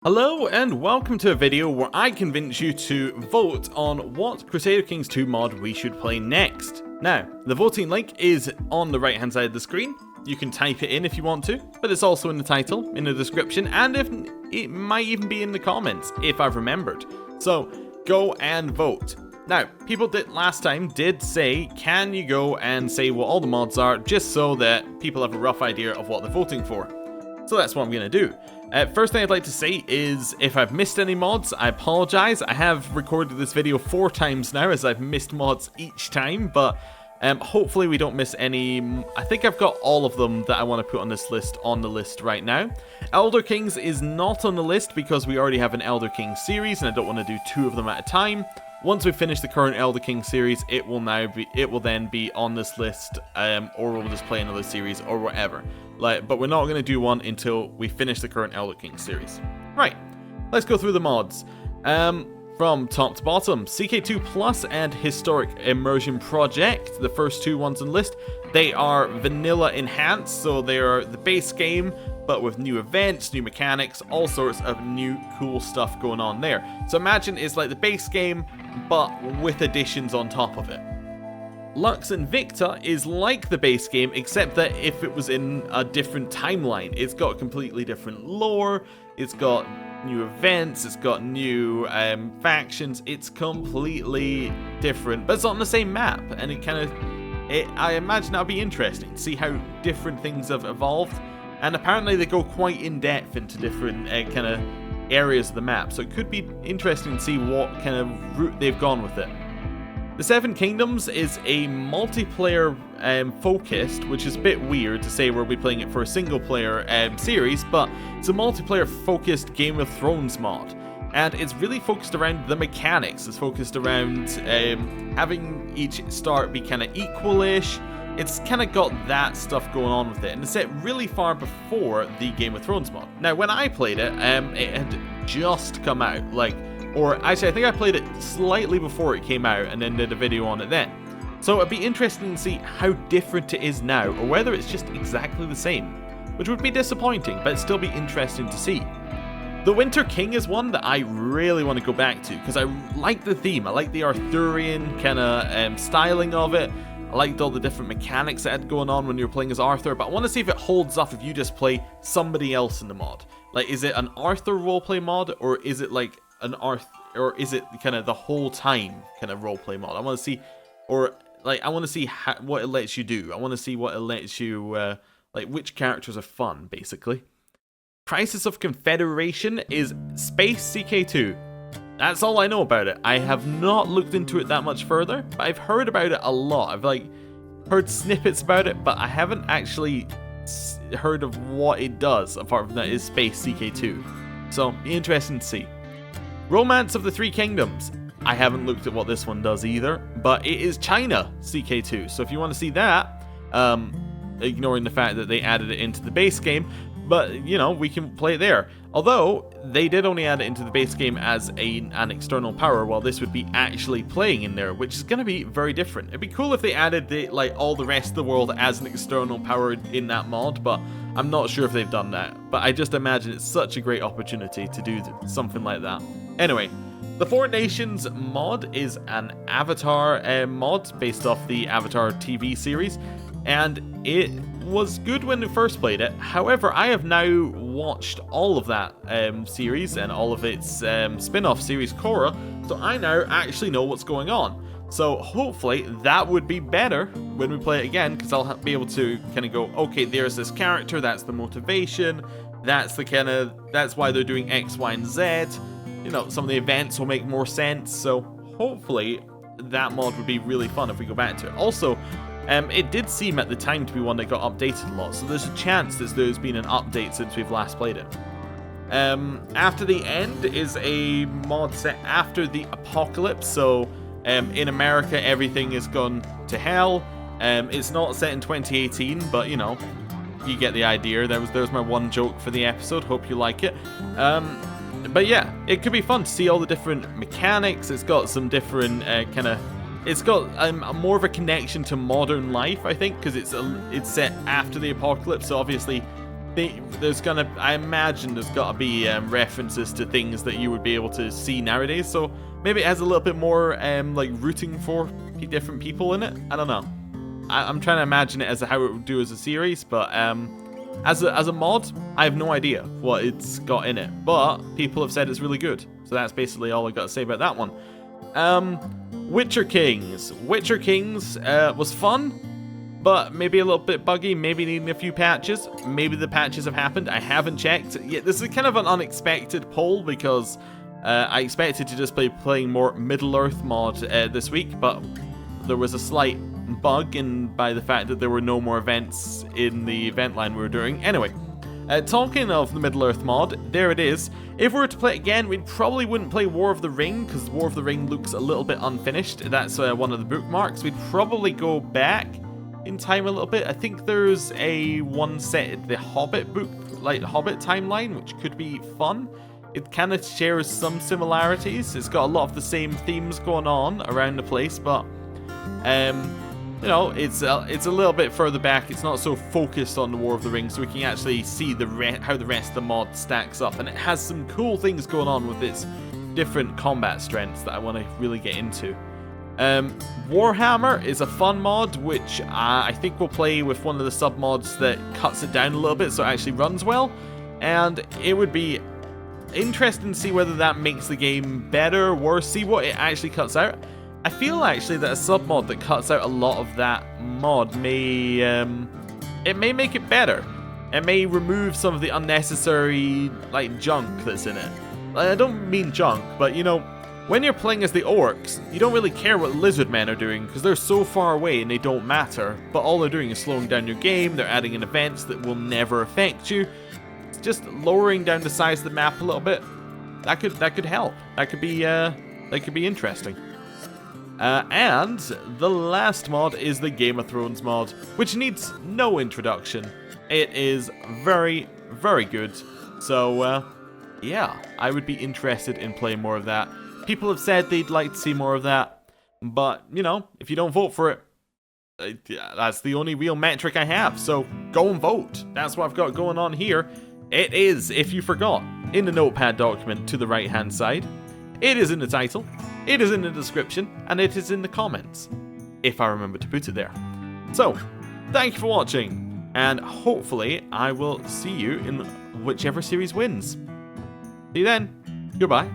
Hello and welcome to a video where I convince you to vote on what Crusader Kings 2 mod we should play next. Now, the voting link is on the right hand side of the screen. You can type it in if you want to, but it's also in the title, in the description, and if it might even be in the comments, if I've remembered. So, go and vote. Now, people last time did say, can you go and say what all the mods are, just so that people have a rough idea of what they're voting for. So that's what I'm going to do. First thing I'd like to say is, if I've missed any mods, I apologize. I have recorded this video 4 times now, as I've missed mods each time, but hopefully we don't miss any. I think I've got all of them that I want to put on this list on the list right now. Elder Kings is not on the list because we already have an Elder King series, and I don't want to do 2 of them at a time. Once we finish the current Elder King series, it will then be on this list, or we'll just play another series or whatever. But we're not going to do one until we finish the current Elder King series. Right, let's go through the mods. From top to bottom, CK2 Plus and Historic Immersion Project, the first 2 ones on the list. They are vanilla enhanced, so they are the base game, but with new events, new mechanics, all sorts of new cool stuff going on there. So imagine it's like the base game, but with additions on top of it. Lux Invicta is like the base game, except that if it was in a different timeline, it's got completely different lore, it's got new events, it's got new factions, it's completely different, but it's on the same map, and I imagine that'll be interesting to see how different things have evolved, and apparently they go quite in depth into different kind of areas of the map, so it could be interesting to see what kind of route they've gone with it. The Seven Kingdoms is a multiplayer focused, which is a bit weird to say we'll be playing it for a single player series, but it's a multiplayer focused Game of Thrones mod. And it's really focused around the mechanics. It's focused around having each start be kind of equal-ish. It's kind of got that stuff going on with it, and it's set really far before the Game of Thrones mod. Now, when I played it, it had just come out, or actually I think I played it slightly before it came out and then did a video on it then. So it'd be interesting to see how different it is now, or whether it's just exactly the same, which would be disappointing, but it'd still be interesting to see. The Winter King is one that I really want to go back to, because I like the theme. I like the Arthurian kind of styling of it. I liked all the different mechanics that had going on when you were playing as Arthur, but I want to see if it holds up if you just play somebody else in the mod. Is it an Arthur roleplay mod, or is it like an or is it kind of the whole time kind of roleplay mod? I want to see, I want to see what it lets you do. I want to see what it lets you, which characters are fun, basically. Crisis of Confederation is Space CK2. That's all I know about it. I have not looked into it that much further, but I've heard about it a lot. I've heard snippets about it, but I haven't actually heard of what it does, apart from that it is Space CK2. So, interesting to see. Romance of the Three Kingdoms. I haven't looked at what this one does either, but it is China CK2. So if you want to see that, ignoring the fact that they added it into the base game, but, we can play it there. Although, they did only add it into the base game as an external power, while this would be actually playing in there, which is going to be very different. It'd be cool if they added all the rest of the world as an external power in that mod, but I'm not sure if they've done that. But I just imagine it's such a great opportunity to do something like that. Anyway, the Four Nations mod is an Avatar mod based off the Avatar TV series, and it was good when we first played it. However, I have now watched all of that series and all of its spin-off series, Korra, so I now actually know what's going on. So hopefully that would be better when we play it again, because I'll be able to kind of go, okay, there's this character, that's the motivation, that's why they're doing X, Y, and Z. Some of the events will make more sense, so hopefully that mod would be really fun if we go back to it. Also, it did seem at the time to be one that got updated a lot, so there's a chance that there's been an update since we've last played it. After the End is a mod set after the apocalypse, so in America everything has gone to hell. It's not set in 2018, but you get the idea. There's my one joke for the episode, hope you like it. But yeah, it could be fun to see all the different mechanics. It's got some different it's got more of a connection to modern life, I think, because it's set after the apocalypse, so obviously I imagine there's gotta be references to things that you would be able to see nowadays. So maybe it has a little bit more like rooting for different people in it. I don't know. I'm trying to imagine it as how it would do as a series, but as a mod, I have no idea what it's got in it. But people have said it's really good, so that's basically all I got to say about that one. Witcher Kings. Witcher Kings was fun, but maybe a little bit buggy, maybe needing a few patches. Maybe the patches have happened. I haven't checked. Yeah, this is kind of an unexpected poll because I expected to just be playing more Middle-earth mod this week, but there was a slight bug by the fact that there were no more events in the event line we were doing. Anyway, talking of the Middle-earth mod, there it is. If we were to play it again, we probably wouldn't play War of the Ring, because War of the Ring looks a little bit unfinished. That's one of the bookmarks. We'd probably go back in time a little bit. I think there's one set, the Hobbit book, like Hobbit timeline, which could be fun. It kind of shares some similarities. It's got a lot of the same themes going on around the place, but you know, it's a little bit further back. It's not so focused on the War of the Ring, so we can actually see how the rest of the mod stacks up. And it has some cool things going on with its different combat strengths that I want to really get into. Warhammer is a fun mod, which I think we'll play with one of the sub-mods that cuts it down a little bit so it actually runs well. And it would be interesting to see whether that makes the game better, worse, see what it actually cuts out. I feel actually that a sub-mod that cuts out a lot of that mod may make it better. It may remove some of the unnecessary like junk that's in it. I don't mean junk, but you know, when you're playing as the orcs, you don't really care what lizard men are doing because they're so far away and they don't matter. But all they're doing is slowing down your game. They're adding in events that will never affect you. It's just lowering down the size of the map a little bit. That could help. That could be interesting. And the last mod is the Game of Thrones mod, which needs no introduction. It is very, very good. So, yeah, I would be interested in playing more of that. People have said they'd like to see more of that, but, you know, if you don't vote for it, that's the only real metric I have, so go and vote. That's what I've got going on here. It is, if you forgot, in the notepad document to the right-hand side. It is in the title. It is in the description, and it is in the comments, if I remember to put it there. So, thank you for watching, and hopefully I will see you in whichever series wins. See you then. Goodbye.